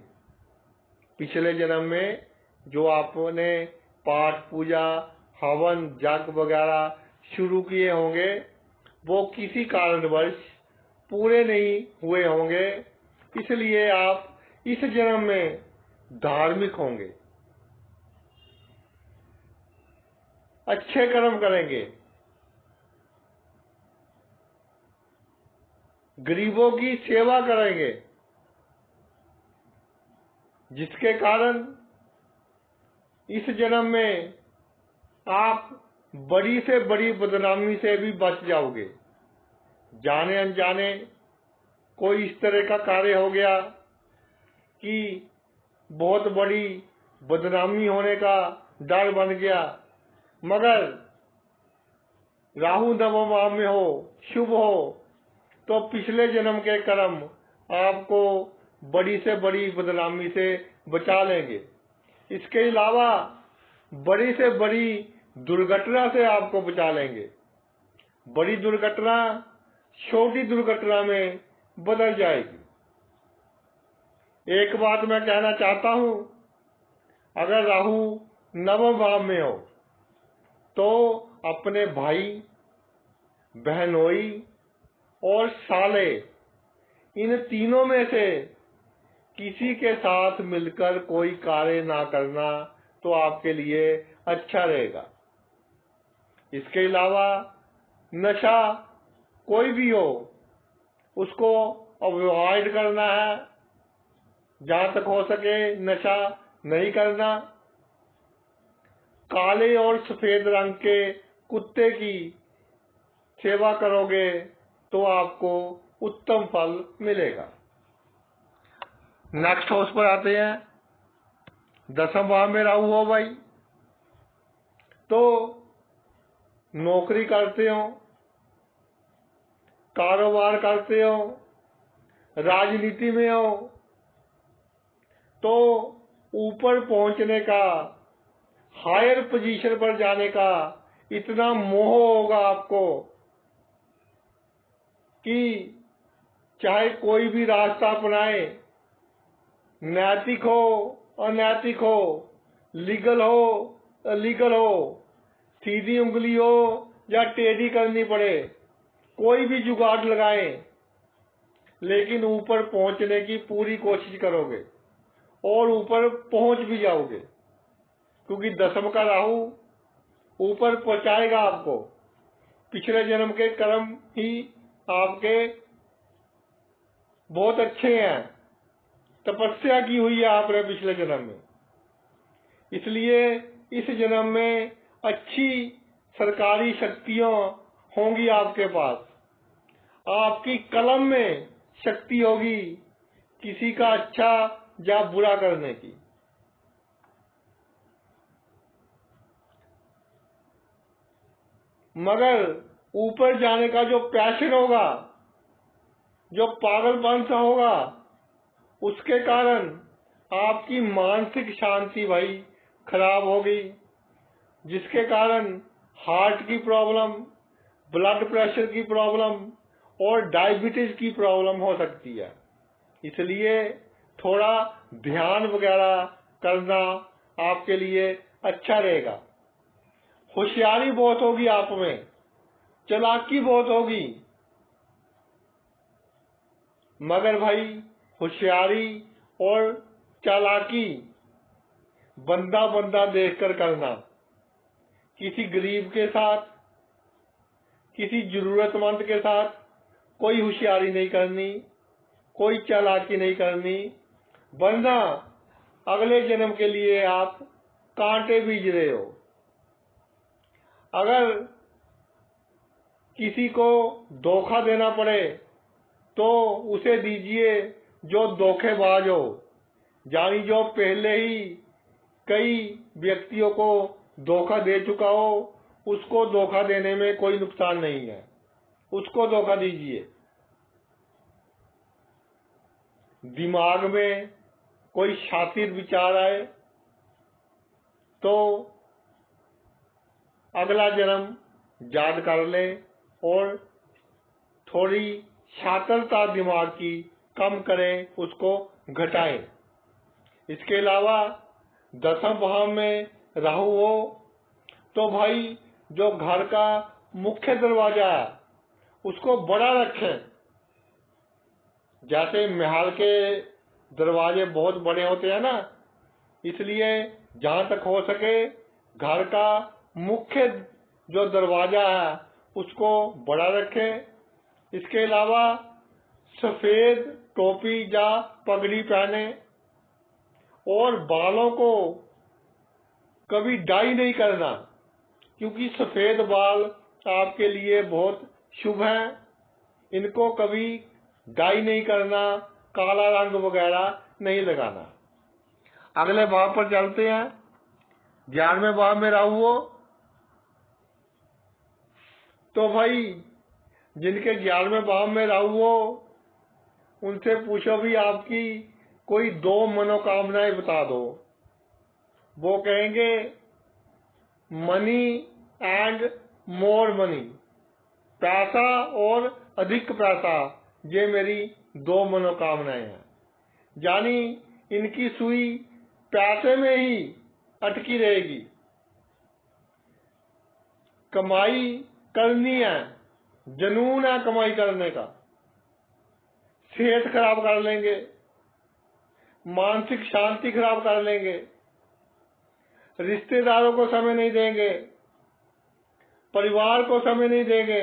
पिछले जन्म में जो आपने पाठ पूजा, हवन यज्ञ वगैरह शुरू किए होंगे, वो किसी कारणवश पूरे नहीं हुए होंगे, इसलिए आप इस जन्म में धार्मिक होंगे, अच्छे कर्म करेंगे, गरीबों की सेवा करेंगे, जिसके कारण इस जन्म में आप बड़ी से बड़ी बदनामी से भी बच जाओगे। जाने अनजाने कोई इस तरह का कार्य हो गया कि बहुत बड़ी बदनामी होने का डर बन गया, मगर राहु नवम भाव में हो, शुभ हो, तो पिछले जन्म के कर्म आपको बड़ी से बड़ी बदनामी से बचा लेंगे। इसके अलावा बड़ी से बड़ी दुर्घटना से आपको बचा लेंगे। बड़ी दुर्घटना छोटी दुर्घटना में बदल जाएगी। एक बात मैं कहना चाहता हूं, अगर राहु नवम भाव में हो तो अपने भाई, बहनोई और साले, इन तीनों में से किसी के साथ मिलकर कोई कार्य ना करना तो आपके लिए अच्छा रहेगा। इसके अलावा नशा कोई भी हो, उसको अवॉइड करना है, जहां तक हो सके नशा नहीं करना। काले और सफेद रंग के कुत्ते की सेवा करोगे तो आपको उत्तम फल मिलेगा। नेक्स्ट हाउस पर आते हैं। दसम भाव में राहु हो भाई, तो नौकरी करते हो, कारोबार करते हो, राजनीति में हो, तो ऊपर पहुंचने का, हायर पोजीशन पर जाने का इतना मोह होगा आपको कि चाहे कोई भी रास्ता अपनाए, नैतिक हो अनैतिक हो, लीगल हो अलीगल हो, सीधी उंगली हो या टेढ़ी करनी पड़े, कोई भी जुगाड़ लगाए, लेकिन ऊपर पहुंचने की पूरी कोशिश करोगे और ऊपर पहुंच भी जाओगे, क्योंकि दसम का राहु ऊपर पहुंचाएगा आपको। पिछले जन्म के कर्म ही आपके बहुत अच्छे हैं, तपस्या की हुई है आपने पिछले जन्म में, इसलिए इस जन्म में अच्छी सरकारी शक्तियां होंगी आपके पास। आपकी कलम में शक्ति होगी किसी का अच्छा या बुरा करने की। मगर ऊपर जाने का जो पैशन होगा, जो पागलपन सा होगा, उसके कारण आपकी मानसिक शांति भाई खराब होगी, जिसके कारण हार्ट की प्रॉब्लम, ब्लड प्रेशर की प्रॉब्लम और डायबिटीज की प्रॉब्लम हो सकती है। इसलिए थोड़ा ध्यान वगैरह करना आपके लिए अच्छा रहेगा। होशियारी बहुत होगी आप में, चालाकी बहुत होगी, मगर भाई होशियारी और चालाकी बंदा बंदा देखकर करना। किसी गरीब के साथ, किसी जरूरतमंद के साथ कोई होशियारी नहीं करनी, कोई चालाकी नहीं करनी, वरना अगले जन्म के लिए आप कांटे बीज रहे हो। अगर किसी को धोखा देना पड़े तो उसे दीजिए जो धोखेबाज हो, यानी जो पहले ही कई व्यक्तियों को धोखा दे चुका हो। उसको धोखा देने में कोई नुकसान नहीं है, उसको धोखा दीजिए। दिमाग में कोई शातिर विचार आए तो अगला जन्म याद कर ले और थोड़ी शातिरता दिमाग की कम करें, उसको घटाएं। इसके अलावा 10वें भाव में राहु हो तो भाई जो घर का मुख्य दरवाजा है उसको बड़ा रखें। जैसे महल के दरवाजे बहुत बड़े होते हैं ना, इसलिए जहां तक हो सके घर का मुख्य जो दरवाजा है उसको बड़ा रखें। इसके अलावा सफेद टोपी या पगड़ी पहने और बालों को कभी डाई नहीं करना, क्योंकि सफेद बाल आपके लिए बहुत शुभ हैं। इनको कभी डाई नहीं करना, काला रंग वगैरह नहीं लगाना। अगले भाव पर चलते हैं। 11वें भाव में राहु हो तो भाई जिनके 11वें भाव में राहु हो उनसे पूछो भी आपकी कोई 2 मनोकामनाएं बता दो। वो कहेंगे मनी एंड मोर मनी, पैसा और अधिक पैसा, ये मेरी 2 मनोकामनाएं हैं। यानी इनकी सुई पैसे में ही अटकी रहेगी। कमाई करनी है, जुनून है कमाई करने का। सेहत खराब कर लेंगे, मानसिक शांति खराब कर लेंगे, रिश्तेदारों को समय नहीं देंगे, परिवार को समय नहीं देंगे।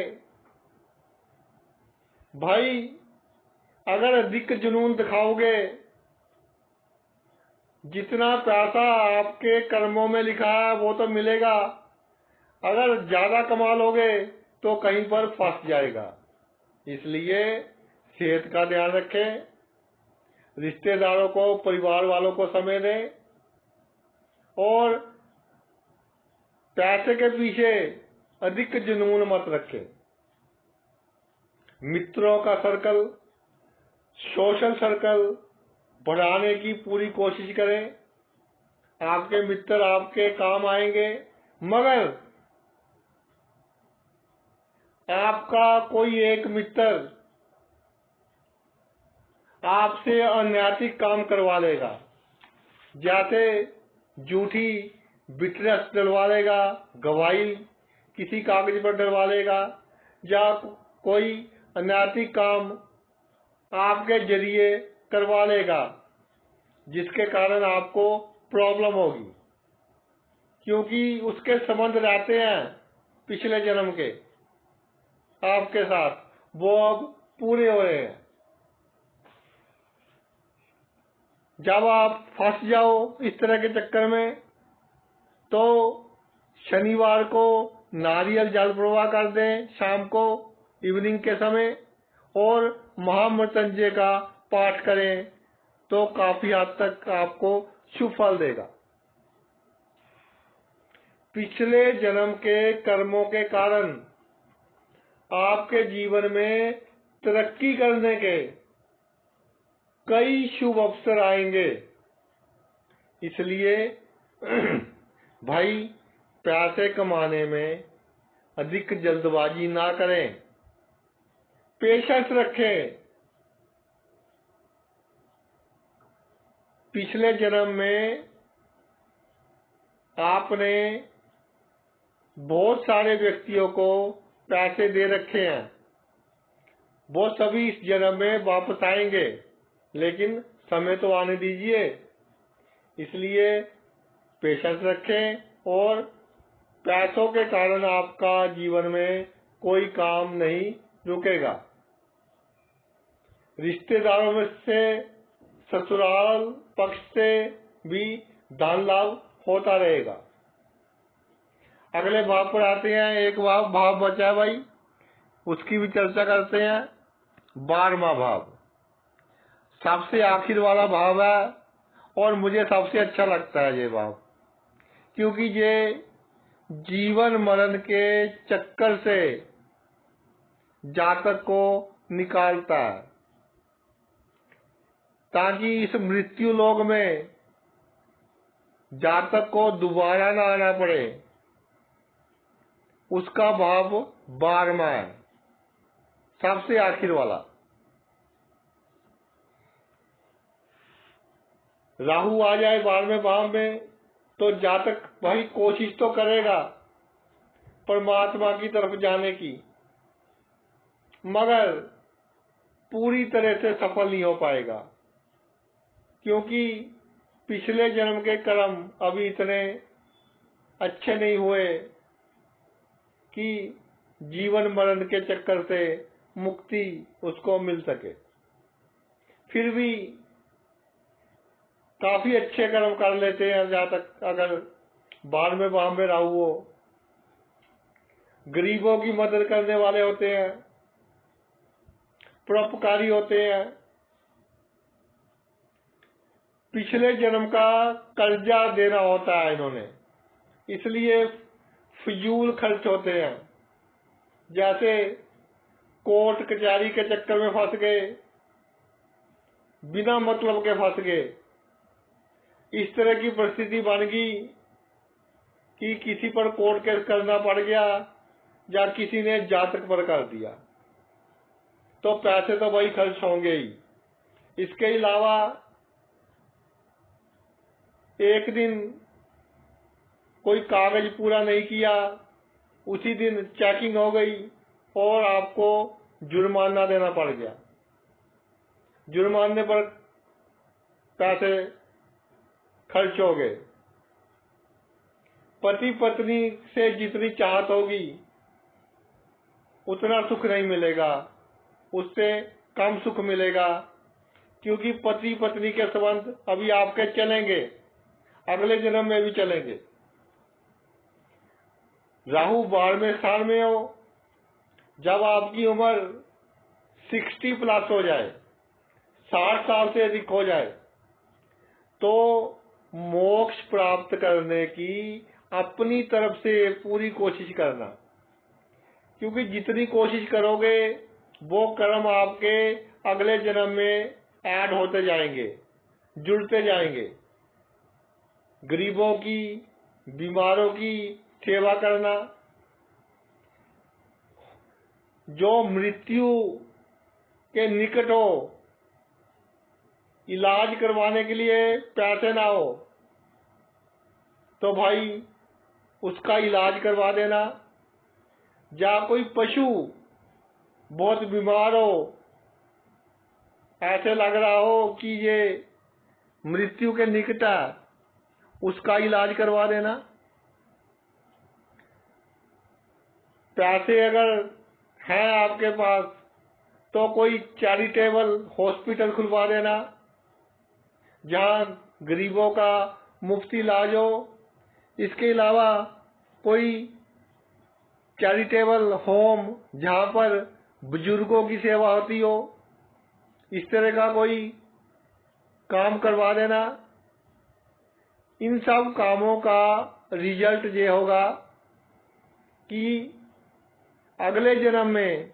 भाई अगर अधिक जुनून दिखाओगे, जितना पैसा आपके कर्मों में लिखा है वो तो मिलेगा, अगर ज्यादा कमा लोगे तो कहीं पर फंस जाएगा। इसलिए सेहत का ध्यान रखें, रिश्तेदारों को, परिवार वालों को समय दें और पैसे के पीछे अधिक जुनून मत रखें। मित्रों का सर्कल, सोशल सर्कल बढ़ाने की पूरी कोशिश करें। आपके मित्र आपके काम आएंगे, मगर आपका कोई एक मित्र आपसे अनैतिक काम करवा लेगा, जैसे झूठी विटनेस डलवा लेगा, गवाही किसी कागज पर डलवा लेगा, या कोई अनैतिक काम आपके जरिए करवा लेगा, जिसके कारण आपको प्रॉब्लम होगी, क्योंकि उसके संबंध रहते हैं पिछले जन्म के आपके साथ, वो अब पूरे हो रहे हैं। जब आप फंस जाओ इस तरह के चक्कर में तो शनिवार को नारियल जल प्रवाह कर दें शाम को, इवनिंग के समय, और महामृत्युंजय का पाठ करें तो काफी हद तक आपको शुभ फल देगा। पिछले जन्म के कर्मों के कारण आपके जीवन में तरक्की करने के कई शुभ अवसर आएंगे। इसलिए भाई पैसे कमाने में अधिक जल्दबाजी ना करें, पेशेंस रखें। पिछले जन्म में आपने बहुत सारे व्यक्तियों को पैसे दे रखे हैं, वो सभी इस जन्म में वापस आएंगे, लेकिन समय तो आने दीजिए। इसलिए पेशेंस रखें और पैसों के कारण आपका जीवन में कोई काम नहीं रुकेगा। रिश्तेदारों में से, ससुराल पक्ष से भी धन लाभ होता रहेगा। अगले भाव पर आते हैं। एक भाव बचा है भाई उसकी भी चर्चा करते हैं। 12वां भाव सबसे आखिर वाला भाव है और मुझे सबसे अच्छा लगता है ये भाव, क्योंकि ये जीवन मरण के चक्कर से जातक को निकालता है, ताकि इस मृत्यु लोक में जातक को दोबारा ना आना पड़े। उसका भाव 12वां है, सबसे आखिर वाला। राहु आ जाए 12वें भाव में तो जातक भाई कोशिश तो करेगा परमात्मा की तरफ जाने की, मगर पूरी तरह से सफल नहीं हो पाएगा, क्योंकि पिछले जन्म के कर्म अभी इतने अच्छे नहीं हुए कि जीवन मरण के चक्कर से मुक्ति उसको मिल सके। फिर भी काफी अच्छे कर्म कर लेते हैं जातक अगर 12वें भाव में राहु हो। गरीबों की मदद करने वाले होते हैं, परोपकारी होते हैं, पिछले जन्म का कर्जा देना होता है इन्होंने, इसलिए फिजूल खर्च होते हैं। जैसे कोर्ट कचहरी के चक्कर में फंस गए, बिना मतलब के फंस गए, इस तरह की परिस्थिति बन गई कि किसी पर कोर्ट केस करना पड़ गया या किसी ने जातक पर कर दिया, तो पैसे तो भाई खर्च होंगे ही। इसके अलावा एक दिन कोई कागज पूरा नहीं किया, उसी दिन चेकिंग हो गई और आपको जुर्माना देना पड़ गया। जुर्माने पर पैसे खर्च हो गए। पति पत्नी से जितनी चाहत होगी उतना सुख नहीं मिलेगा, उससे कम सुख मिलेगा, क्योंकि पति पत्नी के संबंध अभी आपके चलेंगे, अगले जन्म में भी चलेंगे। राहु 12वें स्थान में हो, जब आपकी उम्र 60+ हो जाए, 60 साल से अधिक हो जाए, तो मोक्ष प्राप्त करने की अपनी तरफ से पूरी कोशिश करना, क्योंकि जितनी कोशिश करोगे वो कर्म आपके अगले जन्म में ऐड होते जाएंगे, जुड़ते जाएंगे। गरीबों की, बीमारों की सेवा करना, जो मृत्यु के निकट हो, इलाज करवाने के लिए पैसे ना हो, तो भाई उसका इलाज करवा देना। या कोई पशु बहुत बीमार हो, ऐसे लग रहा हो कि ये मृत्यु के निकट है, उसका इलाज करवा देना। पैसे अगर हैं आपके पास तो कोई चैरिटेबल हॉस्पिटल खुलवा देना, जहां गरीबों का मुफ्त इलाज हो। इसके अलावा कोई चैरिटेबल होम जहां पर बुजुर्गों की सेवा होती हो, इस तरह का कोई काम करवा देना। इन सब कामों का रिजल्ट ये होगा कि अगले जन्म में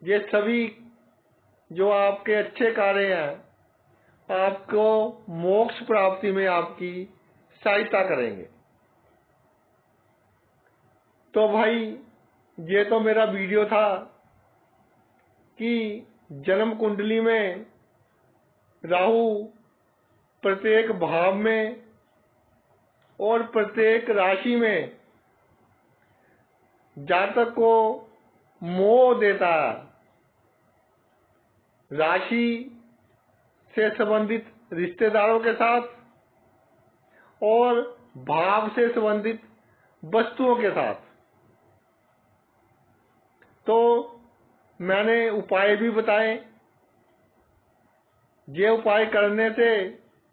ये सभी जो आपके अच्छे कार्य हैं आपको मोक्ष प्राप्ति में आपकी सहायता करेंगे। तो भाई ये तो मेरा वीडियो था कि जन्म कुंडली में राहु प्रत्येक भाव में और प्रत्येक राशि में जातक को मोह देता है। राशि से संबंधित रिश्तेदारों के साथ और भाव से संबंधित वस्तुओं के साथ। तो मैंने उपाय भी बताए। ये उपाय करने से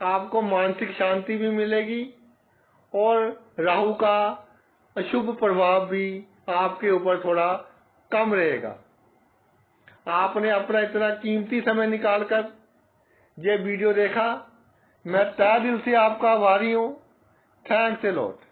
आपको मानसिक शांति भी मिलेगी और राहु का अशुभ प्रभाव भी आपके ऊपर थोड़ा कम रहेगा। आपने अपना इतना कीमती समय निकालकर ये वीडियो देखा, मैं तहे दिल से आपका आभारी हूँ। Thanks a lot.